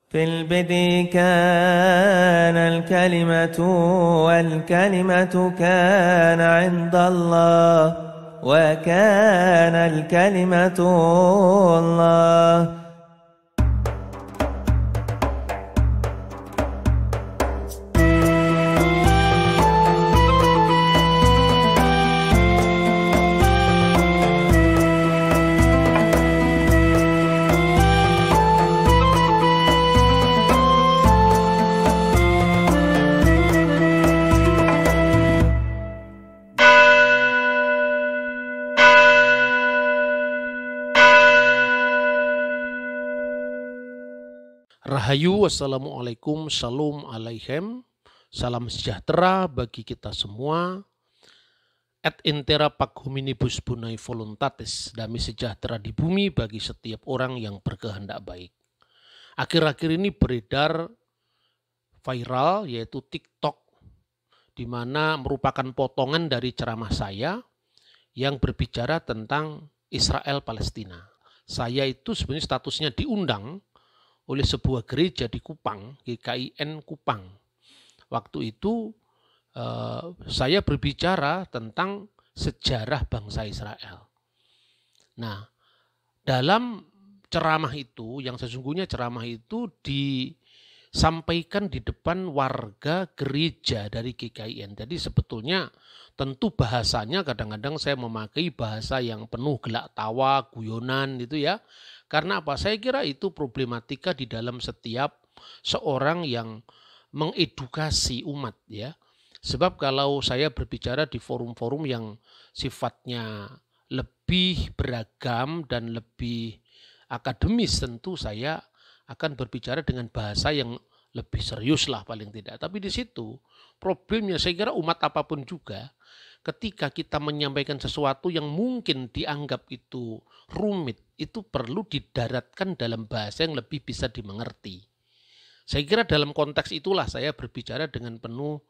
في البدء كان الكلمة والكلمة كان عند الله وكان الكلمة الله. Rahayu, wassalamualaikum, shalom aleichem, salam sejahtera bagi kita semua. Et intera pac hominibus bonae voluntatis, damai sejahtera di bumi bagi setiap orang yang berkehendak baik. Akhir-akhir ini beredar viral yaitu TikTok, di mana merupakan potongan dari ceramah saya yang berbicara tentang Israel Palestina. Saya itu sebenarnya statusnya diundang oleh sebuah gereja di Kupang, GKIN Kupang. Waktu itu saya berbicara tentang sejarah bangsa Israel. Nah, dalam ceramah itu, yang sesungguhnya ceramah itu disampaikan di depan warga gereja dari GKIN. Jadi sebetulnya tentu bahasanya kadang-kadang saya memakai bahasa yang penuh gelak tawa, guyonan gitu ya. Karena apa? Saya kira itu problematika di dalam setiap seorang yang mengedukasi umat ya. Sebab kalau saya berbicara di forum-forum yang sifatnya lebih beragam dan lebih akademis, tentu saya akan berbicara dengan bahasa yang lebih serius lah paling tidak. Tapi di situ problemnya saya kira umat apapun juga, ketika kita menyampaikan sesuatu yang mungkin dianggap itu rumit, itu perlu didaratkan dalam bahasa yang lebih bisa dimengerti. Saya kira dalam konteks itulah saya berbicara dengan penuh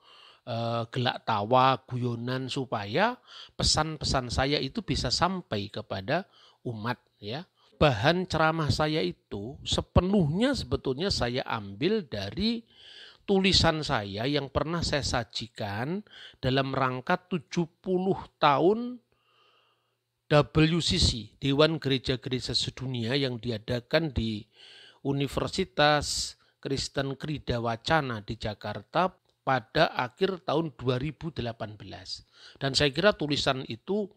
gelak tawa, guyonan, supaya pesan-pesan saya itu bisa sampai kepada umat ya. Bahan ceramah saya itu sepenuhnya sebetulnya saya ambil dari tulisan saya yang pernah saya sajikan dalam rangka 70 tahun WCC, Dewan Gereja-Gereja Sedunia, yang diadakan di Universitas Kristen Krida Wacana di Jakarta pada akhir tahun 2018. Dan saya kira tulisan itu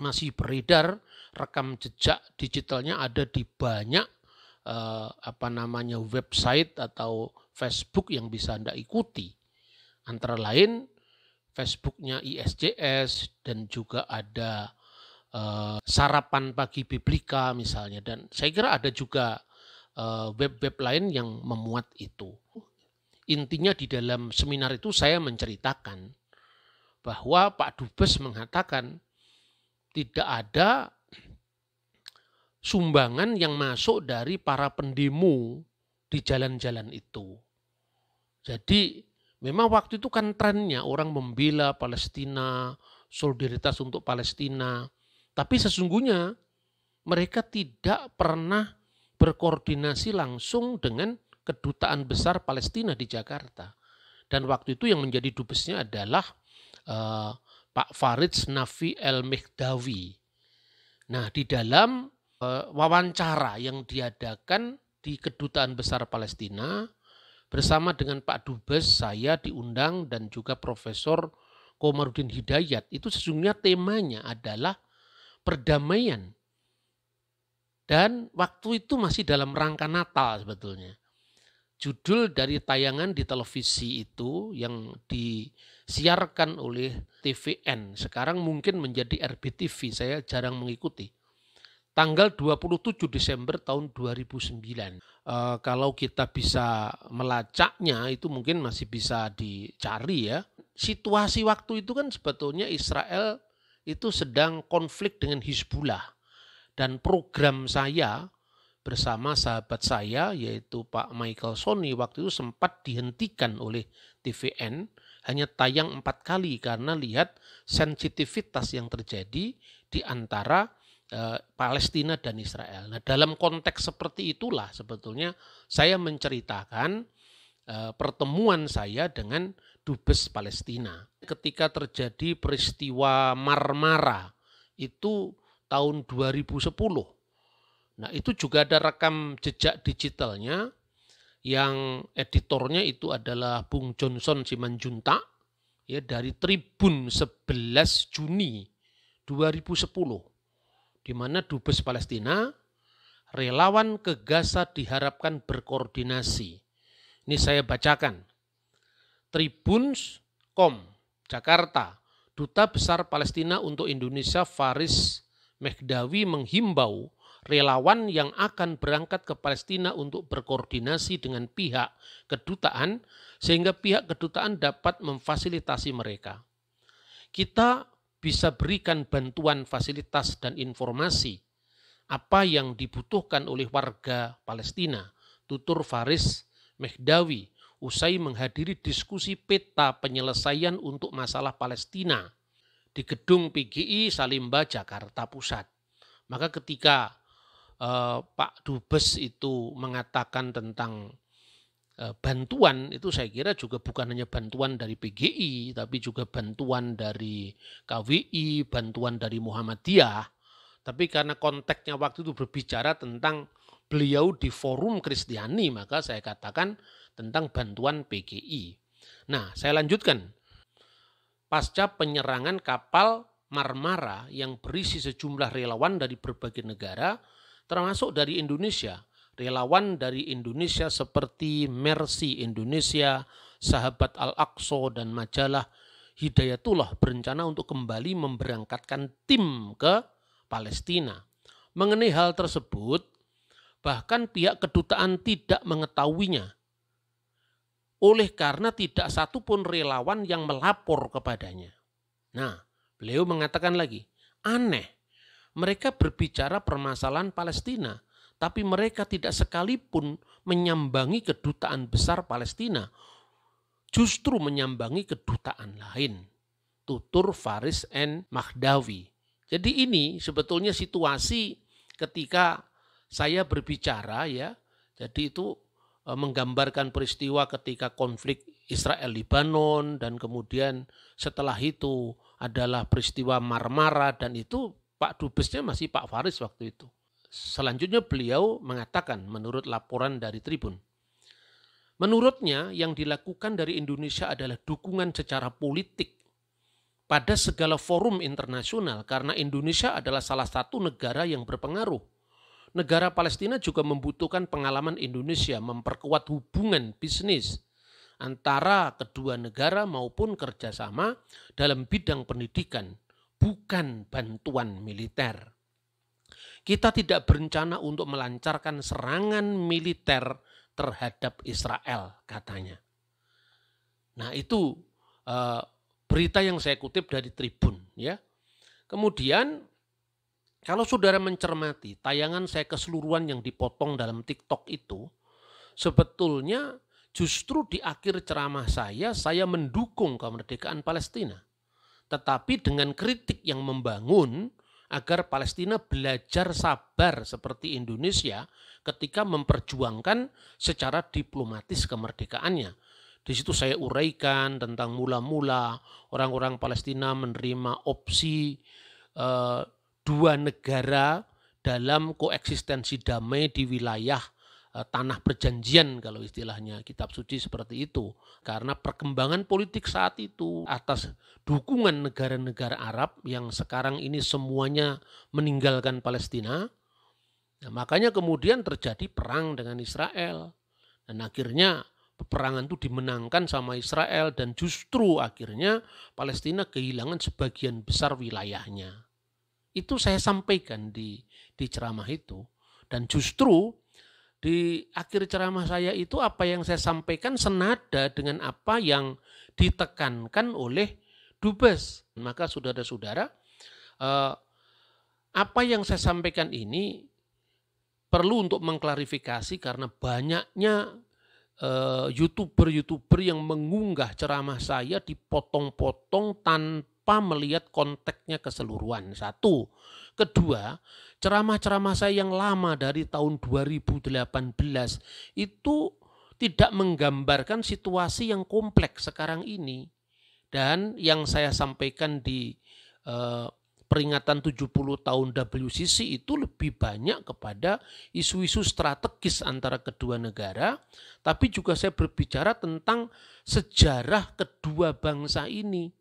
masih beredar, rekam jejak digitalnya ada di banyak website atau Facebook yang bisa Anda ikuti. Antara lain Facebooknya ISJS, dan juga ada Sarapan Pagi Biblika misalnya, dan saya kira ada juga web-web lain yang memuat itu. Intinya di dalam seminar itu saya menceritakan bahwa Pak Dubes mengatakan tidak ada sumbangan yang masuk dari para pendemo di jalan-jalan itu. Jadi memang waktu itu kan trennya orang membela Palestina, solidaritas untuk Palestina. Tapi sesungguhnya mereka tidak pernah berkoordinasi langsung dengan Kedutaan Besar Palestina di Jakarta. Dan waktu itu yang menjadi dubesnya adalah Pak Farid Nafi El-Mihdawi. Nah, di dalam wawancara yang diadakan di Kedutaan Besar Palestina bersama dengan Pak Dubes, saya diundang, dan juga Profesor Komarudin Hidayat, itu sesungguhnya temanya adalah perdamaian. Dan waktu itu masih dalam rangka Natal sebetulnya. Judul dari tayangan di televisi itu yang disiarkan oleh TVN, sekarang mungkin menjadi RBTV, saya jarang mengikuti. Tanggal 27 Desember tahun 2009. Kalau kita bisa melacaknya itu mungkin masih bisa dicari ya. Situasi waktu itu kan sebetulnya Israel itu sedang konflik dengan Hizbullah. Dan program saya bersama sahabat saya yaitu Pak Michael Sony waktu itu sempat dihentikan oleh TVN, hanya tayang 4 kali karena lihat sensitivitas yang terjadi di antara Palestina dan Israel. Nah, dalam konteks seperti itulah sebetulnya saya menceritakan pertemuan saya dengan Dubes Palestina. Ketika terjadi peristiwa Marmara itu tahun 2010. Nah, itu juga ada rekam jejak digitalnya yang editornya itu adalah Bung Johnson Simanjuntak ya, dari Tribun 11 Juni 2010, di mana Dubes Palestina, relawan ke Gaza diharapkan berkoordinasi. Ini saya bacakan. Tribun.com, Jakarta, Duta Besar Palestina untuk Indonesia Faris Mehdawi menghimbau relawan yang akan berangkat ke Palestina untuk berkoordinasi dengan pihak kedutaan sehingga pihak kedutaan dapat memfasilitasi mereka. Kita bisa berikan bantuan fasilitas dan informasi apa yang dibutuhkan oleh warga Palestina, tutur Faris Mehdawi usai menghadiri diskusi peta penyelesaian untuk masalah Palestina di gedung PGI Salimba, Jakarta Pusat. Maka ketika Pak Dubes itu mengatakan tentang bantuan, itu saya kira juga bukan hanya bantuan dari PGI, tapi juga bantuan dari KWI, bantuan dari Muhammadiyah. Tapi karena konteksnya waktu itu berbicara tentang beliau di forum Kristiani, maka saya katakan tentang bantuan PGI. Nah, saya lanjutkan. Pasca penyerangan kapal Marmara yang berisi sejumlah relawan dari berbagai negara, termasuk dari Indonesia. Relawan dari Indonesia seperti Mercy Indonesia, Sahabat Al-Aqsa, dan majalah Hidayatullah berencana untuk kembali memberangkatkan tim ke Palestina. Mengenai hal tersebut, bahkan pihak kedutaan tidak mengetahuinya. Oleh karena tidak satupun relawan yang melapor kepadanya. Nah, beliau mengatakan lagi, aneh. Mereka berbicara permasalahan Palestina, tapi mereka tidak sekalipun menyambangi kedutaan besar Palestina, justru menyambangi kedutaan lain. Tutur Faris N. Mahdawi. Jadi ini sebetulnya situasi ketika saya berbicara ya, jadi itu menggambarkan peristiwa ketika konflik Israel-Libanon dan kemudian setelah itu adalah peristiwa Marmara dan itu Pak Dubesnya masih Pak Faris waktu itu. Selanjutnya beliau mengatakan menurut laporan dari Tribun. Menurutnya yang dilakukan dari Indonesia adalah dukungan secara politik pada segala forum internasional karena Indonesia adalah salah satu negara yang berpengaruh. Negara Palestina juga membutuhkan pengalaman Indonesia memperkuat hubungan bisnis antara kedua negara maupun kerjasama dalam bidang pendidikan. Bukan bantuan militer. Kita tidak berencana untuk melancarkan serangan militer terhadap Israel, katanya. Nah, itu berita yang saya kutip dari Tribun, ya. Kemudian kalau saudara mencermati tayangan saya keseluruhan yang dipotong dalam TikTok itu, sebetulnya justru di akhir ceramah saya mendukung kemerdekaan Palestina. Tetapi dengan kritik yang membangun agar Palestina belajar sabar seperti Indonesia ketika memperjuangkan secara diplomatis kemerdekaannya. Di situ saya uraikan tentang mula-mula orang-orang Palestina menerima opsi dua negara dalam koeksistensi damai di wilayah tanah perjanjian kalau istilahnya kitab suci seperti itu. Karena perkembangan politik saat itu atas dukungan negara-negara Arab yang sekarang ini semuanya meninggalkan Palestina. Nah, makanya kemudian terjadi perang dengan Israel. Dan akhirnya peperangan itu dimenangkan sama Israel dan justru akhirnya Palestina kehilangan sebagian besar wilayahnya. Itu saya sampaikan di ceramah itu. Dan justru di akhir ceramah saya itu apa yang saya sampaikan senada dengan apa yang ditekankan oleh Dubes. Maka saudara-saudara, apa yang saya sampaikan ini perlu untuk mengklarifikasi karena banyaknya YouTuber yang mengunggah ceramah saya dipotong-potong tanpa melihat konteksnya keseluruhan. Satu. Kedua, ceramah-ceramah saya yang lama dari tahun 2018 itu tidak menggambarkan situasi yang kompleks sekarang ini. Dan yang saya sampaikan di peringatan 70 tahun WCC itu lebih banyak kepada isu-isu strategis antara kedua negara, tapi juga saya berbicara tentang sejarah kedua bangsa ini.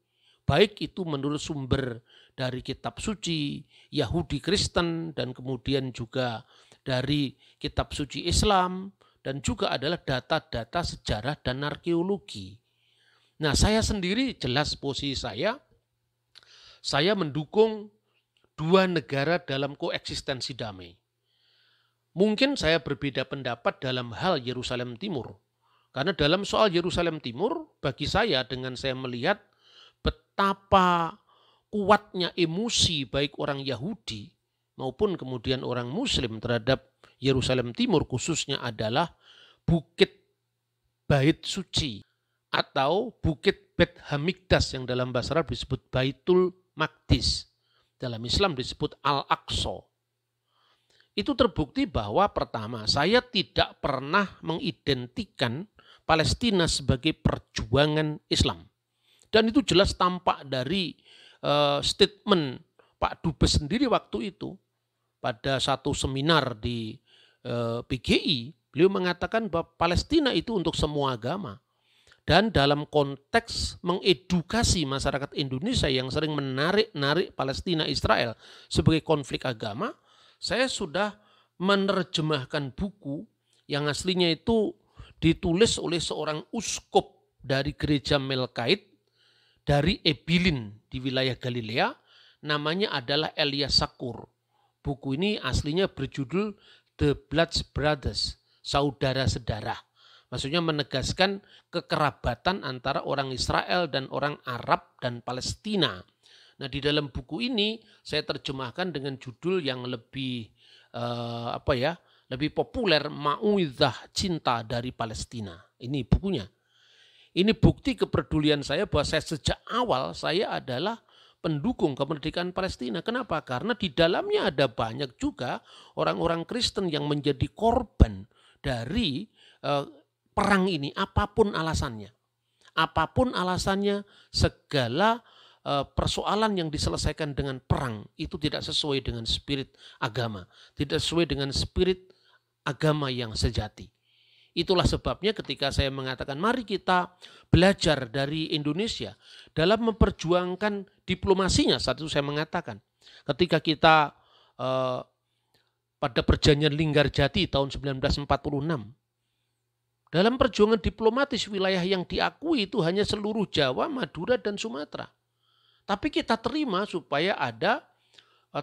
Baik itu menurut sumber dari kitab suci, Yahudi Kristen, dan kemudian juga dari kitab suci Islam, dan juga adalah data-data sejarah dan arkeologi. Nah, saya sendiri jelas posisi saya mendukung dua negara dalam koeksistensi damai. Mungkin saya berbeda pendapat dalam hal Yerusalem Timur. Karena dalam soal Yerusalem Timur, bagi saya dengan saya melihat betapa kuatnya emosi baik orang Yahudi maupun kemudian orang Muslim terhadap Yerusalem Timur, khususnya adalah Bukit Bait Suci atau Bukit Bet Hamikdas yang dalam bahasa Arab disebut Baitul Maqdis. Dalam Islam disebut Al-Aqsa. Itu terbukti bahwa pertama, saya tidak pernah mengidentikan Palestina sebagai perjuangan Islam. Dan itu jelas tampak dari statement Pak Dubes sendiri waktu itu. Pada satu seminar di PGI, beliau mengatakan bahwa Palestina itu untuk semua agama. Dan dalam konteks mengedukasi masyarakat Indonesia yang sering menarik Palestina Israel sebagai konflik agama, saya sudah menerjemahkan buku yang aslinya itu ditulis oleh seorang uskup dari gereja Melkait dari Ebilin di wilayah Galilea, namanya adalah Elias Sakur. Buku ini aslinya berjudul The Blood Brothers, saudara-sedara. Maksudnya menegaskan kekerabatan antara orang Israel dan orang Arab dan Palestina. Nah, di dalam buku ini saya terjemahkan dengan judul yang lebih lebih populer, Mau'izah Cinta dari Palestina. Ini bukunya. Ini bukti kepedulian saya bahwa saya sejak awal saya adalah pendukung kemerdekaan Palestina. Kenapa? Karena di dalamnya ada banyak juga orang-orang Kristen yang menjadi korban dari perang ini, apapun alasannya. Apapun alasannya, segala persoalan yang diselesaikan dengan perang itu tidak sesuai dengan spirit agama. Tidak sesuai dengan spirit agama yang sejati. Itulah sebabnya ketika saya mengatakan mari kita belajar dari Indonesia dalam memperjuangkan diplomasinya. Saat itu saya mengatakan ketika kita pada perjanjian Linggarjati tahun 1946, dalam perjuangan diplomatis wilayah yang diakui itu hanya seluruh Jawa, Madura, dan Sumatera. Tapi kita terima supaya ada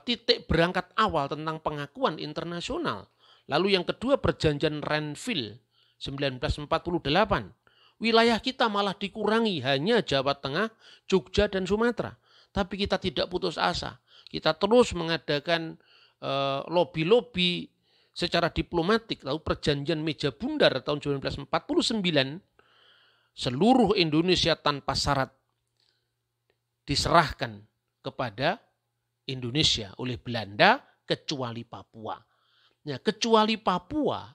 titik berangkat awal tentang pengakuan internasional. Lalu yang kedua perjanjian Renville 1948. Wilayah kita malah dikurangi hanya Jawa Tengah, Jogja, dan Sumatera. Tapi kita tidak putus asa. Kita terus mengadakan lobby-lobby secara diplomatik. Lalu perjanjian Meja Bundar tahun 1949, seluruh Indonesia tanpa syarat diserahkan kepada Indonesia oleh Belanda kecuali Papua. Nah, kecuali Papua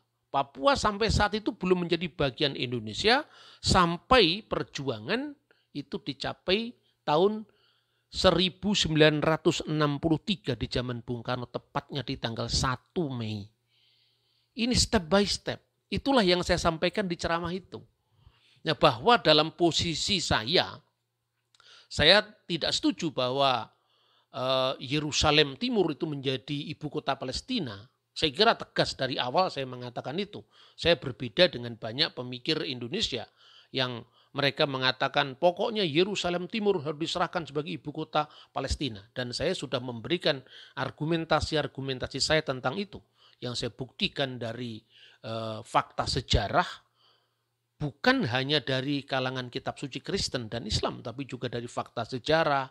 sampai saat itu belum menjadi bagian Indonesia sampai perjuangan itu dicapai tahun 1963 di zaman Bung Karno, tepatnya di tanggal 1 Mei. Ini step by step. Itulah yang saya sampaikan di ceramah itu. Nah, bahwa dalam posisi saya tidak setuju bahwa Yerusalem Timur itu menjadi ibu kota Palestina. Saya kira tegas dari awal saya mengatakan itu. Saya berbeda dengan banyak pemikir Indonesia yang mereka mengatakan pokoknya Yerusalem Timur harus diserahkan sebagai ibu kota Palestina. Dan saya sudah memberikan argumentasi saya tentang itu. Yang saya buktikan dari fakta sejarah, bukan hanya dari kalangan kitab suci Kristen dan Islam, tapi juga dari fakta sejarah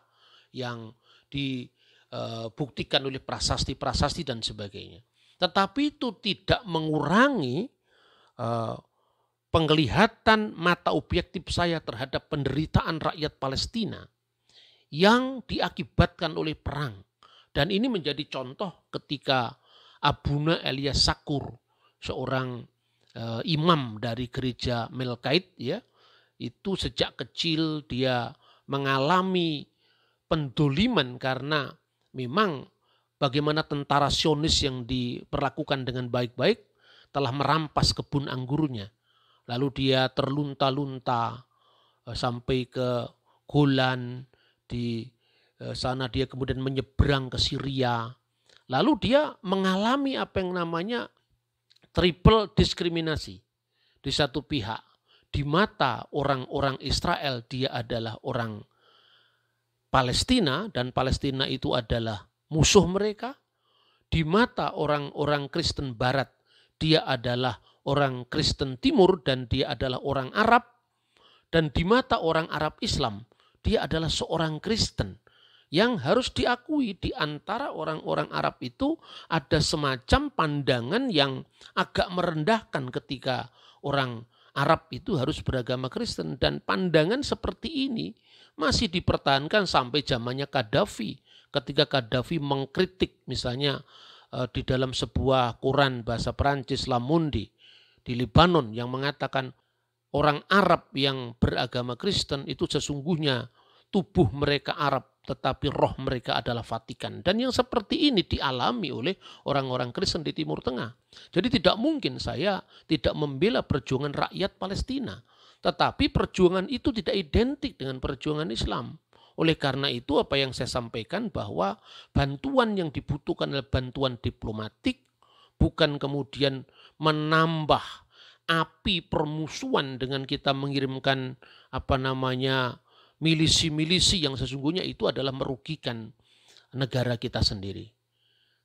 yang dibuktikan oleh prasasti-prasasti dan sebagainya. Tetapi itu tidak mengurangi penglihatan mata objektif saya terhadap penderitaan rakyat Palestina yang diakibatkan oleh perang Dan ini menjadi contoh ketika Abuna Elias Sakur, seorang imam dari gereja Melkite, ya, itu sejak kecil dia mengalami pendoliman karena memang bagaimana tentara Sionis yang diperlakukan dengan baik-baik telah merampas kebun anggurnya. Lalu dia terlunta-lunta sampai ke Golan, di sana dia kemudian menyeberang ke Syria. Lalu dia mengalami apa yang namanya triple diskriminasi. Di satu pihak, di mata orang-orang Israel dia adalah orang Palestina dan Palestina itu adalah musuh mereka. Di mata orang-orang Kristen Barat dia adalah orang Kristen Timur dan dia adalah orang Arab. Dan di mata orang Arab Islam dia adalah seorang Kristen. Yang harus diakui di antara orang-orang Arab itu ada semacam pandangan yang agak merendahkan ketika orang Arab itu harus beragama Kristen. Dan pandangan seperti ini masih dipertahankan sampai zamannya Gaddafi. Ketika Gaddafi mengkritik misalnya di dalam sebuah koran bahasa Perancis Le Monde di Lebanon yang mengatakan orang Arab yang beragama Kristen itu sesungguhnya tubuh mereka Arab tetapi roh mereka adalah Vatikan. Dan yang seperti ini dialami oleh orang-orang Kristen di Timur Tengah. Jadi tidak mungkin saya tidak membela perjuangan rakyat Palestina. Tetapi perjuangan itu tidak identik dengan perjuangan Islam. Oleh karena itu apa yang saya sampaikan bahwa bantuan yang dibutuhkan adalah bantuan diplomatik, bukan kemudian menambah api permusuhan dengan kita mengirimkan milisi-milisi yang sesungguhnya itu adalah merugikan negara kita sendiri.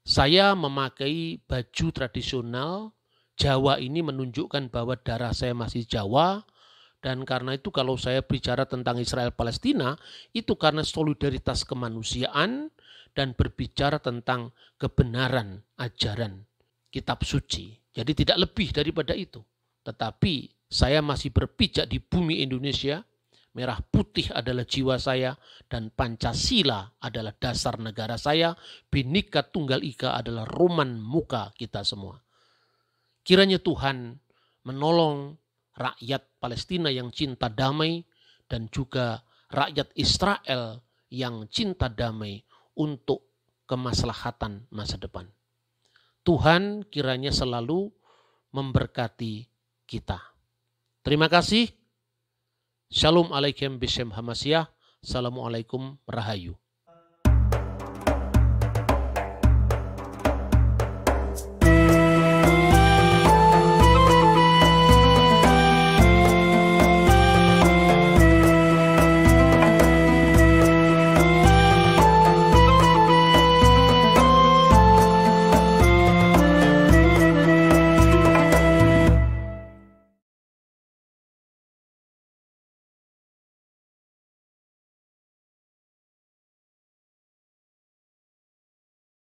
Saya memakai baju tradisional Jawa ini menunjukkan bahwa darah saya masih Jawa. Dan karena itu kalau saya bicara tentang Israel Palestina, itu karena solidaritas kemanusiaan dan berbicara tentang kebenaran ajaran kitab suci. Jadi tidak lebih daripada itu. Tetapi saya masih berpijak di bumi Indonesia. Merah putih adalah jiwa saya dan Pancasila adalah dasar negara saya. Bhinneka Tunggal Ika adalah roman muka kita semua. Kiranya Tuhan menolong rakyat Palestina yang cinta damai dan juga rakyat Israel yang cinta damai untuk kemaslahatan masa depan. Tuhan kiranya selalu memberkati kita. Terima kasih. Shalom alaikum bishem hamasyah. Assalamualaikum rahayu.